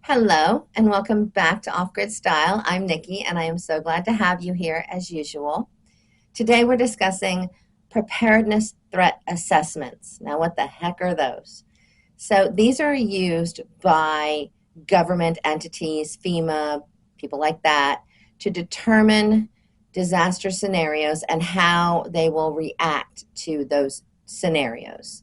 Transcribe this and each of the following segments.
Hello and welcome back to Off Grid Style. I'm Nikki and I am so glad to have you here as usual. Today we're discussing preparedness threat assessments. Now, what the heck are those? So, these are used by government entities, FEMA, people like that, to determine disaster scenarios and how they will react to those scenarios.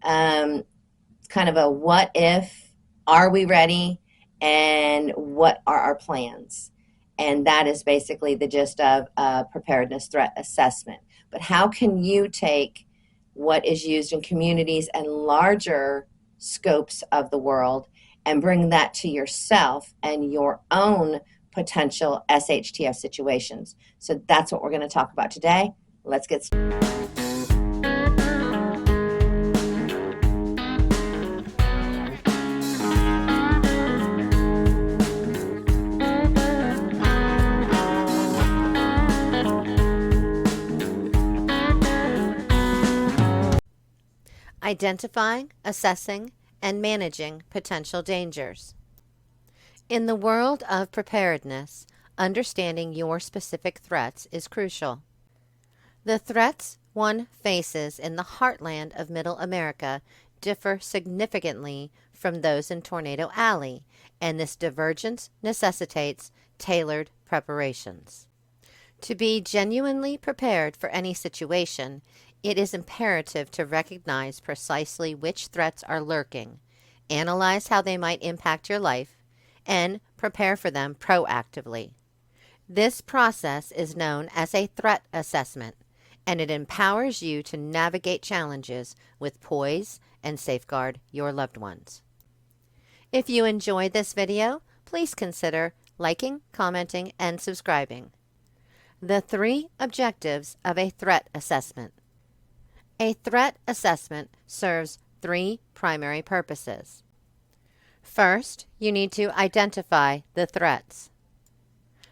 It's kind of a what if, are we ready, and what are our plans? And that is basically the gist of a preparedness threat assessment. But how can you take what is used in communities and larger scopes of the world and bring that to yourself and your own potential SHTF situations? So that's what we're going to talk about today. Let's get started. Identifying, assessing, and managing potential dangers. In the world of preparedness, understanding your specific threats is crucial. The threats one faces in the heartland of Middle America differ significantly from those in Tornado Alley, and this divergence necessitates tailored preparations. To be genuinely prepared for any situation, it is imperative to recognize precisely which threats are lurking, analyze how they might impact your life, and prepare for them proactively. This process is known as a threat assessment, and it empowers you to navigate challenges with poise and safeguard your loved ones. If you enjoyed this video, please consider liking, commenting, and subscribing. The 3 objectives of a threat assessment. A threat assessment serves 3 primary purposes. First, you need to identify the threats.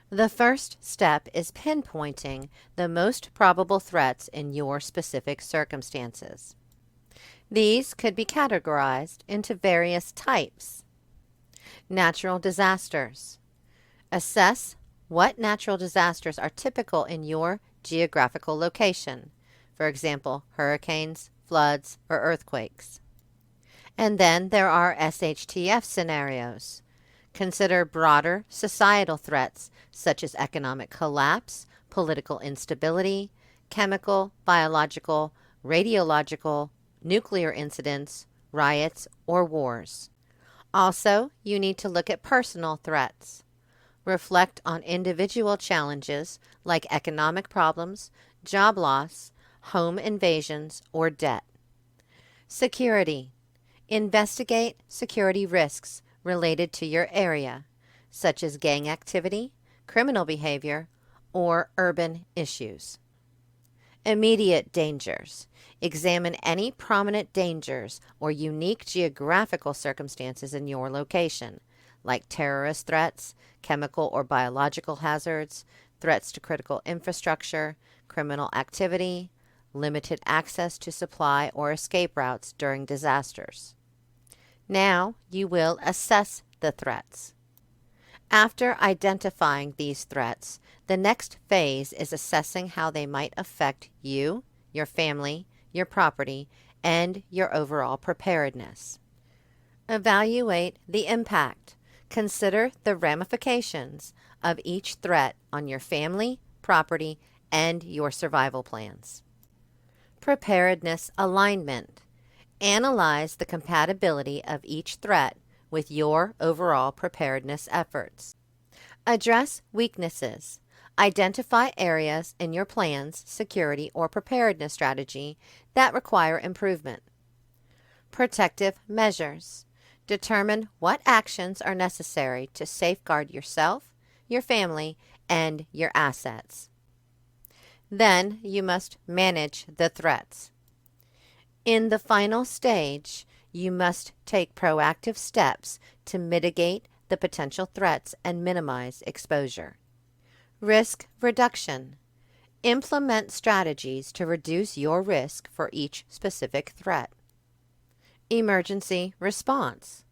The first step is pinpointing the most probable threats in your specific circumstances. These could be categorized into various types. Natural disasters. Assess what natural disasters are typical in your geographical location, for example, hurricanes, floods, or earthquakes. And then there are SHTF scenarios. Consider broader societal threats such as economic collapse, political instability, chemical, biological, radiological, nuclear incidents, riots, or wars. Also, you need to look at personal threats. Reflect on individual challenges like economic problems, job loss, home invasions, or debt. Security. Investigate security risks related to your area, such as gang activity, criminal behavior, or urban issues. Immediate dangers. Examine any prominent dangers or unique geographical circumstances in your location, like terrorist threats, chemical or biological hazards, threats to critical infrastructure, criminal activity, limited access to supply or escape routes during disasters. Now you will assess the threats. After identifying these threats, the next phase is assessing how they might affect you, your family, your property, and your overall preparedness. Evaluate the impact. Consider the ramifications of each threat on your family, property, and your survival plans. Preparedness alignment. Analyze the compatibility of each threat with your overall preparedness efforts. Address weaknesses. Identify areas in your plan's security or preparedness strategy that require improvement. Protective measures. Determine what actions are necessary to safeguard yourself, your family, and your assets. Then you must manage the threats. In the final stage, you must take proactive steps to mitigate the potential threats and minimize exposure. Risk reduction. Implement strategies to reduce your risk for each specific threat. Emergency response.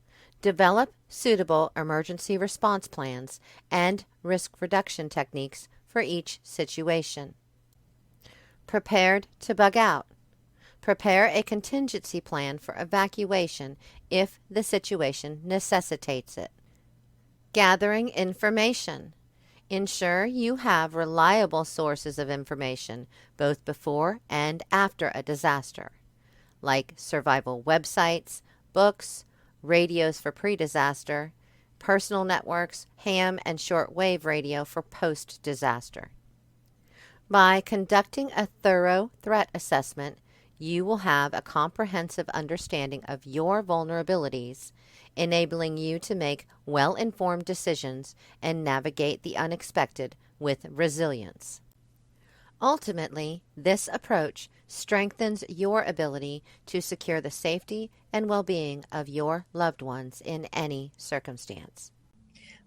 Develop suitable emergency response plans and risk reduction techniques for each situation. Prepared to bug out. Prepare a contingency plan for evacuation if the situation necessitates it. Gathering information. Ensure you have reliable sources of information both before and after a disaster, like survival websites, books, radios for pre-disaster, personal networks, ham and shortwave radio for post-disaster. By conducting a thorough threat assessment, you will have a comprehensive understanding of your vulnerabilities, enabling you to make well-informed decisions and navigate the unexpected with resilience. Ultimately, this approach strengthens your ability to secure the safety and well-being of your loved ones in any circumstance.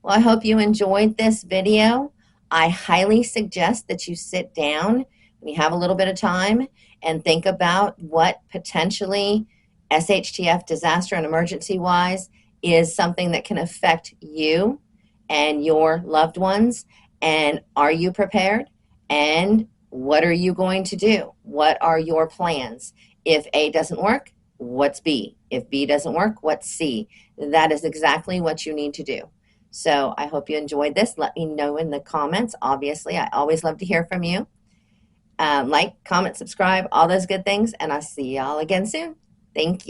Well, I hope you enjoyed this video. I highly suggest that you sit down when you have a little bit of time and think about what potentially SHTF disaster and emergency wise is something that can affect you and your loved ones. And are you prepared? And what are you going to do? What are your plans? If A doesn't work, what's B? If B doesn't work, what's C? That is exactly what you need to do. So I hope you enjoyed this. Let me know in the comments. Obviously, I always love to hear from you. Like, comment, subscribe, all those good things, and I'll see y'all again soon. Thank you.